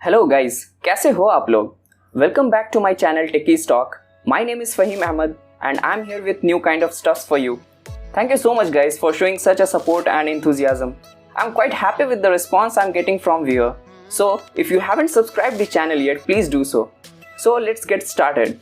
Hello guys, कैसे हो आप लोग? Welcome back to my channel Techies Talk. My name is Faheem Ahmed and I'm here with new kind of stuff for you. Thank you so much guys for showing such a support and enthusiasm. I'm quite happy with the response I'm getting from viewer. So if you haven't subscribed the channel yet, please do so. So let's get started.